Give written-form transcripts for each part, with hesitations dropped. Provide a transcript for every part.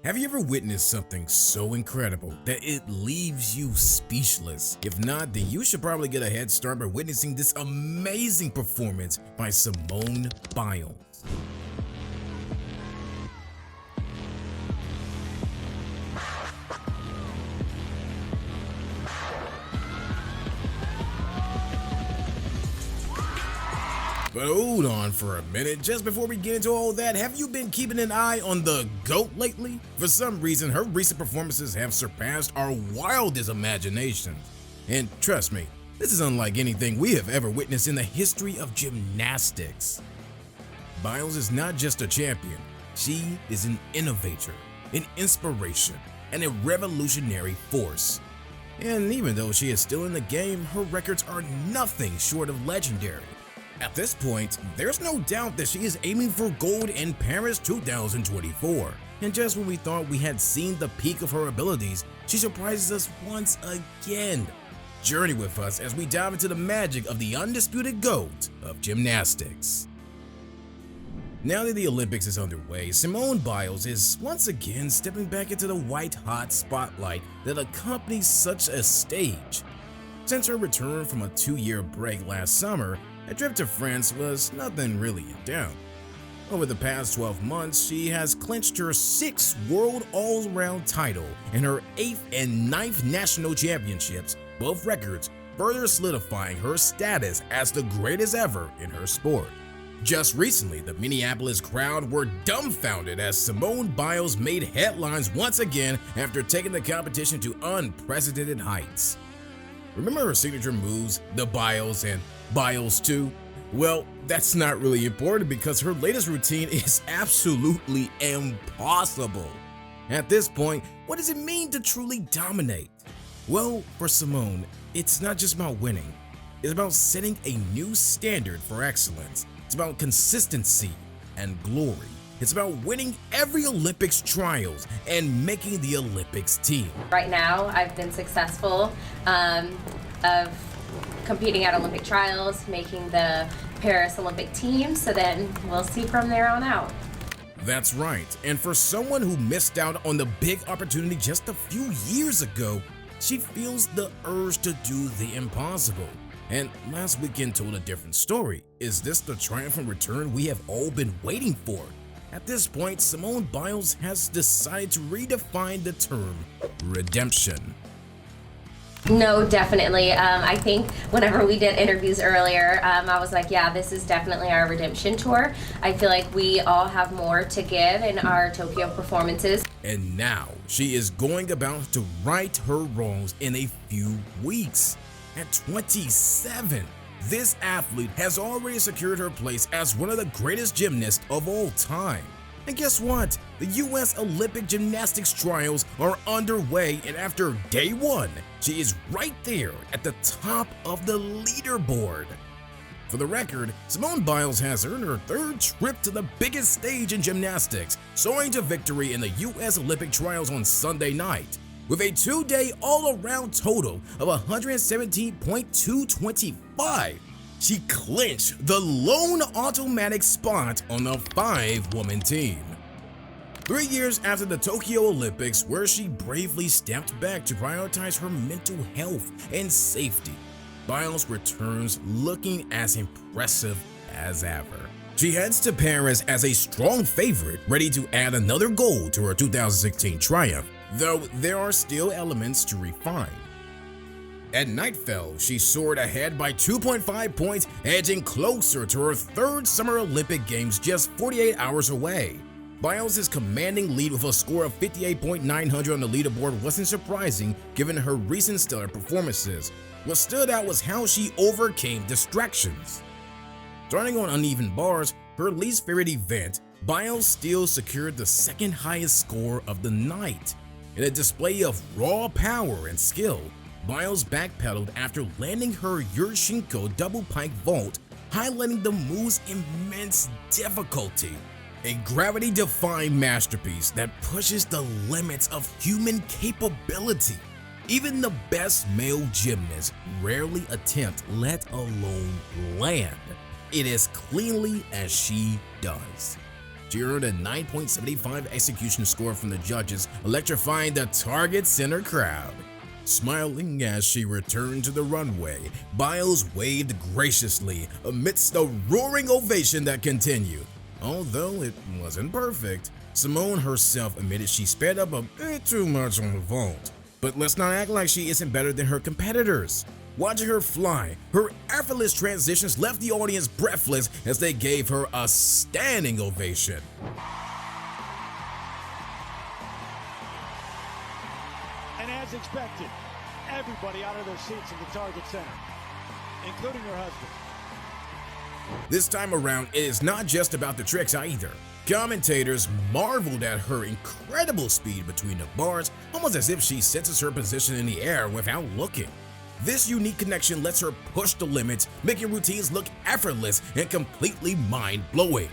Have you ever witnessed something so incredible that it leaves you speechless? If not, then you should probably get a head start by witnessing this amazing performance by Simone Biles. But hold on for a minute, just before we get into all that, have you been keeping an eye on the GOAT lately? For some reason, her recent performances have surpassed our wildest imaginations. And trust me, this is unlike anything we have ever witnessed in the history of gymnastics. Biles is not just a champion, she is an innovator, an inspiration, and a revolutionary force. And even though she is still in the game, her records are nothing short of legendary. At this point, there's no doubt that she is aiming for gold in Paris 2024. And just when we thought we had seen the peak of her abilities, she surprises us once again. Journey with us as we dive into the magic of the undisputed GOAT of gymnastics. Now that the Olympics is underway, Simone Biles is once again stepping back into the white-hot spotlight that accompanies such a stage. Since her return from a 2-year break last summer, a trip to France was nothing really in doubt. Over the past 12 months, she has clinched her 6th World All-Around title and her 8th and 9th national championships, both records further solidifying her status as the greatest ever in her sport. Just recently, the Minneapolis crowd were dumbfounded as Simone Biles made headlines once again after taking the competition to unprecedented heights. Remember her signature moves, the Biles and Biles 2? Well, that's not really important because her latest routine is absolutely impossible. At this point, what does it mean to truly dominate? Well, for Simone, it's not just about winning. It's about setting a new standard for excellence. It's about consistency and glory. It's about winning every Olympics trials and making the Olympics team. Right now, I've been successful of competing at Olympic trials, making the Paris Olympic team, so then we'll see from there on out. That's right, and for someone who missed out on the big opportunity just a few years ago, she feels the urge to do the impossible. And last weekend told a different story. Is this the triumphant return we have all been waiting for? At this point, Simone Biles has decided to redefine the term redemption. No, definitely. I think whenever we did interviews earlier, I was like, yeah, this is definitely our redemption tour. I feel like we all have more to give in our Tokyo performances. And now she is going about to right her wrongs in a few weeks. At 27, this athlete has already secured her place as one of the greatest gymnasts of all time. And guess what? The US Olympic gymnastics trials are underway, and after day 1, she is right there at the top of the leaderboard. For the record, Simone Biles has earned her 3rd trip to the biggest stage in gymnastics, soaring to victory in the US Olympic trials on Sunday night. With a 2-day all-around total of 117.225, she clinched the lone automatic spot on the 5-woman team. 3 years after the Tokyo Olympics, where she bravely stepped back to prioritize her mental health and safety, Biles returns looking as impressive as ever. She heads to Paris as a strong favorite, ready to add another gold to her 2016 triumph, though there are still elements to refine. At Nightfell, she soared ahead by 2.5 points, edging closer to her 3rd Summer Olympic Games just 48 hours away. Biles' commanding lead with a score of 58.900 on the leaderboard wasn't surprising given her recent stellar performances. What stood out was how she overcame distractions. Starting on uneven bars, her least favorite event, Biles still secured the 2nd highest score of the night. In a display of raw power and skill, Biles backpedaled after landing her Yurchenko double pike vault, highlighting the move's immense difficulty. A gravity-defying masterpiece that pushes the limits of human capability. Even the best male gymnasts rarely attempt, let alone land, it as cleanly as she does. She earned a 9.75 execution score from the judges, electrifying the target center crowd. Smiling as she returned to the runway, Biles waved graciously amidst a roaring ovation that continued. Although it wasn't perfect, Simone herself admitted she sped up a bit too much on the vault. But let's not act like she isn't better than her competitors. Watching her fly, her effortless transitions left the audience breathless as they gave her a standing ovation. And as expected, everybody out of their seats in the target center, including her husband. This time around, it is not just about the tricks either. Commentators marveled at her incredible speed between the bars, almost as if she senses her position in the air without looking. This unique connection lets her push the limits, making routines look effortless and completely mind-blowing.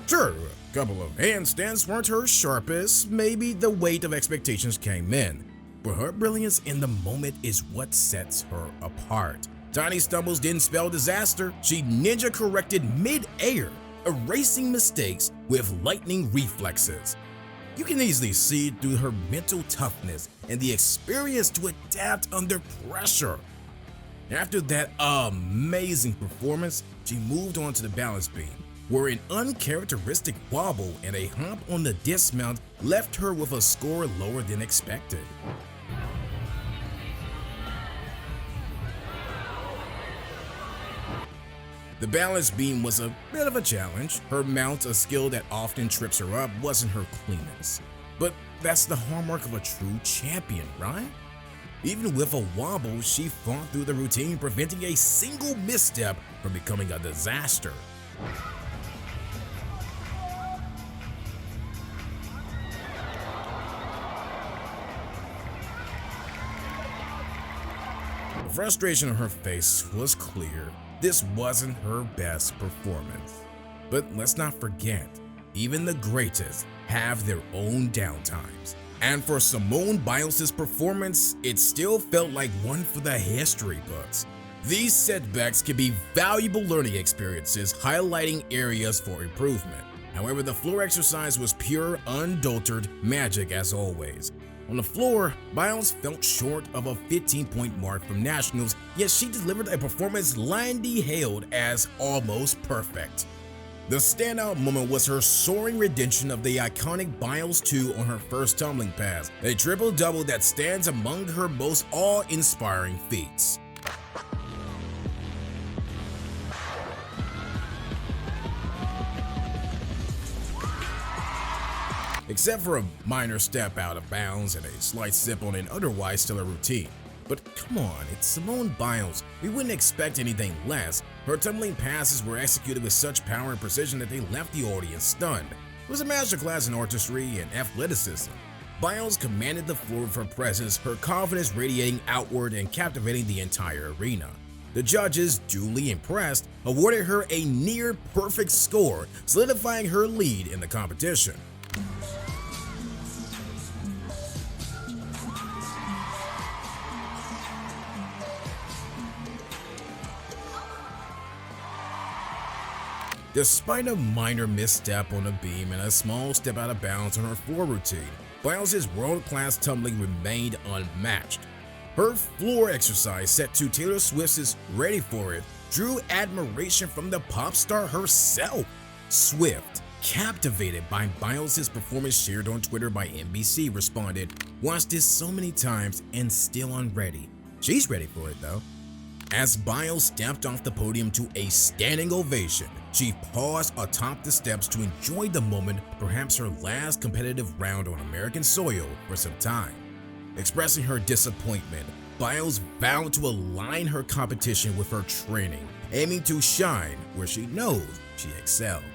Sure, a couple of handstands weren't her sharpest, maybe the weight of expectations came in, but her brilliance in the moment is what sets her apart. Tiny stumbles didn't spell disaster. She ninja-corrected mid-air, erasing mistakes with lightning reflexes. You can easily see through her mental toughness and the experience to adapt under pressure. After that amazing performance, she moved on to the balance beam, where an uncharacteristic wobble and a hop on the dismount left her with a score lower than expected. The balance beam was a bit of a challenge. Her mount, a skill that often trips her up, wasn't her cleanest. But that's the hallmark of a true champion, right? Even with a wobble, she fought through the routine, preventing a single misstep from becoming a disaster. The frustration on her face was clear. This wasn't her best performance. But let's not forget, even the greatest have their own downtimes. And for Simone Biles' performance, it still felt like one for the history books. These setbacks can be valuable learning experiences, highlighting areas for improvement. However, the floor exercise was pure, unadulterated magic as always. On the floor, Biles fell short of a 15-point mark from nationals, yet she delivered a performance Landy hailed as almost perfect. The standout moment was her soaring redemption of the iconic Biles 2 on her first tumbling pass, a triple-double that stands among her most awe-inspiring feats. Except for a minor step out of bounds and a slight sip on an otherwise stellar routine. But come on, it's Simone Biles. We wouldn't expect anything less. Her tumbling passes were executed with such power and precision that they left the audience stunned. It was a masterclass in artistry and athleticism. Biles commanded the floor with her presence, her confidence radiating outward and captivating the entire arena. The judges, duly impressed, awarded her a near-perfect score, solidifying her lead in the competition. Despite a minor misstep on the beam and a small step out of bounds on her floor routine, Biles' world-class tumbling remained unmatched. Her floor exercise, set to Taylor Swift's "Ready For It," drew admiration from the pop star herself. Swift, captivated by Biles' performance shared on Twitter by NBC, responded, "Watched this so many times and still unready." She's ready for it though. As Biles stepped off the podium to a standing ovation, she paused atop the steps to enjoy the moment, perhaps her last competitive round on American soil for some time. Expressing her disappointment, Biles vowed to align her competition with her training, aiming to shine where she knows she excelled.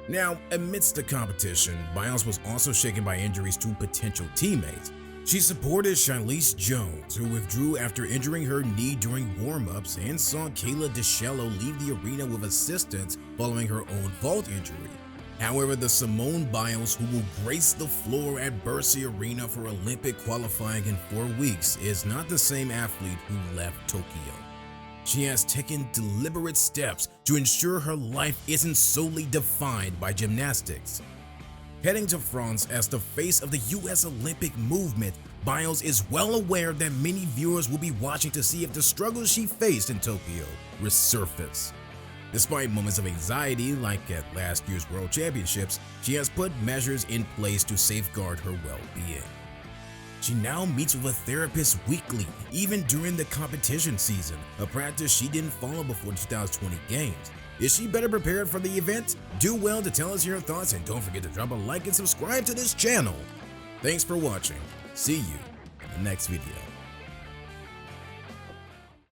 Now, amidst the competition, Biles was also shaken by injuries to potential teammates. She supported Charlize Jones, who withdrew after injuring her knee during warm-ups, and saw Kayla DiCello leave the arena with assistance following her own vault injury. However, the Simone Biles who will grace the floor at Bercy Arena for Olympic qualifying in 4 weeks is not the same athlete who left Tokyo. she has taken deliberate steps to ensure her life isn't solely defined by gymnastics. Heading to France as the face of the US Olympic movement, Biles is well aware that many viewers will be watching to see if the struggles she faced in Tokyo resurface. Despite moments of anxiety like at last year's World Championships, she has put measures in place to safeguard her well-being. She now meets with a therapist weekly, even during the competition season, a practice she didn't follow before the 2020 Games. Is she better prepared for the event? Do well to tell us your thoughts, and don't forget to drop a like and subscribe to this channel. Thanks for watching. See you in the next video.